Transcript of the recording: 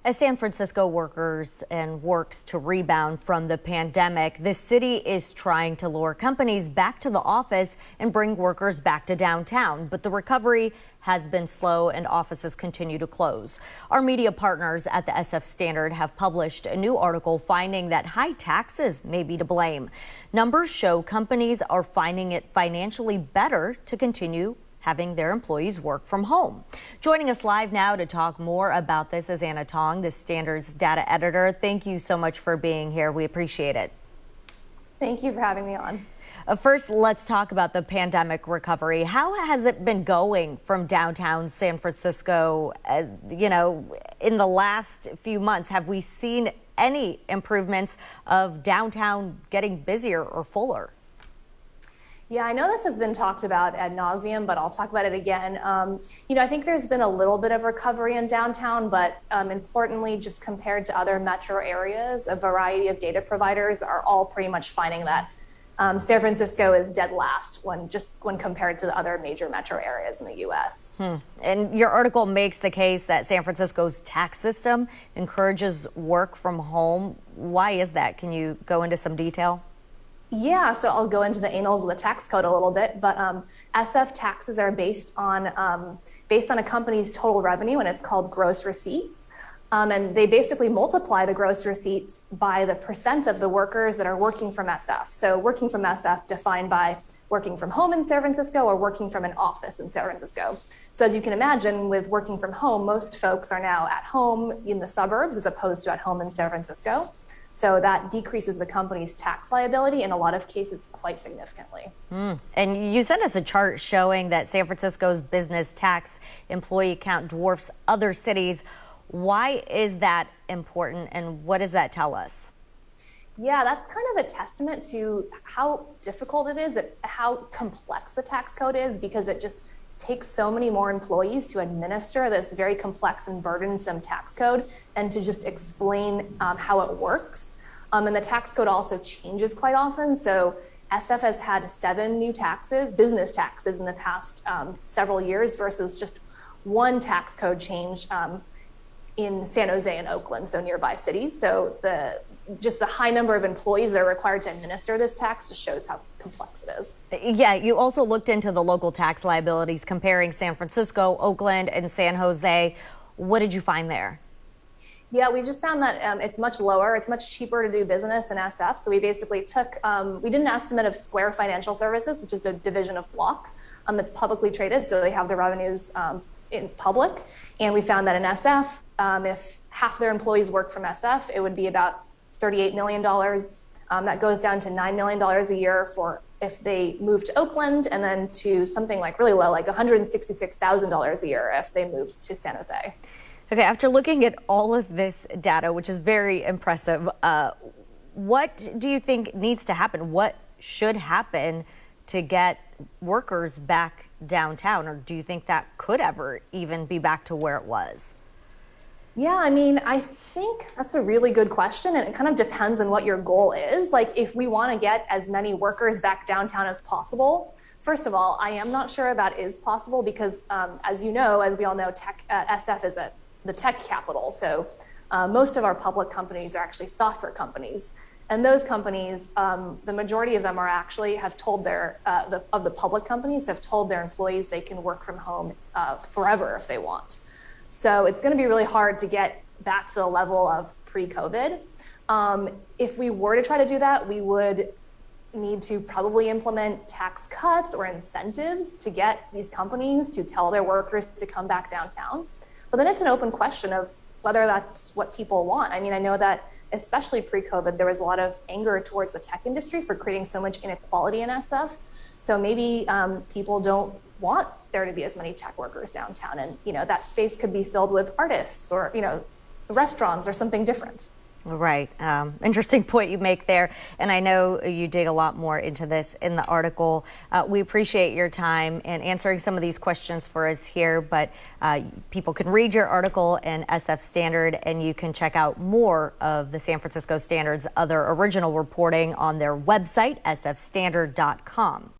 As San Francisco works to rebound from the pandemic, the city is trying to lure companies back to the office and bring workers back to downtown. But the recovery has been slow and offices continue to close. Our media partners at the SF Standard have published a new article finding that high taxes may be to blame. Numbers show companies are finding it financially better to continue having their employees work from home. Joining us live now to talk more about this is Tong, the Standard's data editor. Thank you so much for being here. We appreciate it. Thank you for having me on. First, let's talk about the pandemic recovery. How has it been going from downtown San Francisco? In the last few months, have we seen any improvements of downtown getting busier or fuller? Yeah, I know this has been talked about ad nauseam, but I'll talk about it again. I think there's been a little bit of recovery in downtown, but importantly, just compared to other metro areas, a variety of data providers are all pretty much finding that San Francisco is dead last when compared to the other major metro areas in the U.S. And your article makes the case that San Francisco's tax system encourages work from home. Why is that? Can you go into some detail? Yeah, so I'll go into the annals of the tax code a little bit, but SF taxes are based on a company's total revenue, and it's called gross receipts. And they basically multiply the gross receipts by the percent of the workers that are working from SF. So working from SF defined by working from home in San Francisco or working from an office in San Francisco. So as you can imagine, with working from home, most folks are now at home in the suburbs as opposed to at home in San Francisco. So that decreases the company's tax liability in a lot of cases quite significantly. And you sent us a chart showing that San Francisco's business tax employee count dwarfs other cities. Why is that important, and what does that tell us? Yeah, that's kind of a testament to how difficult it is, how complex the tax code is, because it just takes so many more employees to administer this very complex and burdensome tax code and to just explain how it works. And the tax code also changes quite often. So SF has had 7 new taxes, business taxes, in the past several years versus just one tax code change in San Jose and Oakland, so nearby cities. So the high number of employees that are required to administer this tax just shows how complex it is. Yeah, you also looked into the local tax liabilities comparing San Francisco, Oakland, and San Jose. What did you find there? Yeah, we just found that it's much lower. It's much cheaper to do business in SF. So we basically we did an estimate of Square Financial Services, which is a division of Block. It's publicly traded, so they have the revenues in public. And we found that in SF, if half their employees work from SF, it would be about $38 million. That goes down to $9 million a year for if they move to Oakland, and then to something like really low, like $166,000 a year if they moved to San Jose. Okay, after looking at all of this data, which is very impressive, what do you think needs to happen? What should happen to get workers back downtown? Or do you think that could ever even be back to where it was? Yeah, I think that's a really good question, and it kind of depends on what your goal is. Like, if we want to get as many workers back downtown as possible, first of all, I am not sure that is possible because, as we all know, SF is the tech capital. So most of our public companies are actually software companies. And those companies, the majority of them have told the public companies have told their employees they can work from home forever if they want. So it's going to be really hard to get back to the level of pre-COVID. If we were to try to do that, we would need to probably implement tax cuts or incentives to get these companies to tell their workers to come back downtown. But then it's an open question of whether that's what people want. I know that especially pre-COVID, there was a lot of anger towards the tech industry for creating so much inequality in SF. So maybe people don't want there to be as many tech workers downtown, and that space could be filled with artists or restaurants or something different. Right. Interesting point you make there. And I know you dig a lot more into this in the article. We appreciate your time and answering some of these questions for us here. But people can read your article in SF Standard, and you can check out more of the San Francisco Standard's other original reporting on their website, sfstandard.com.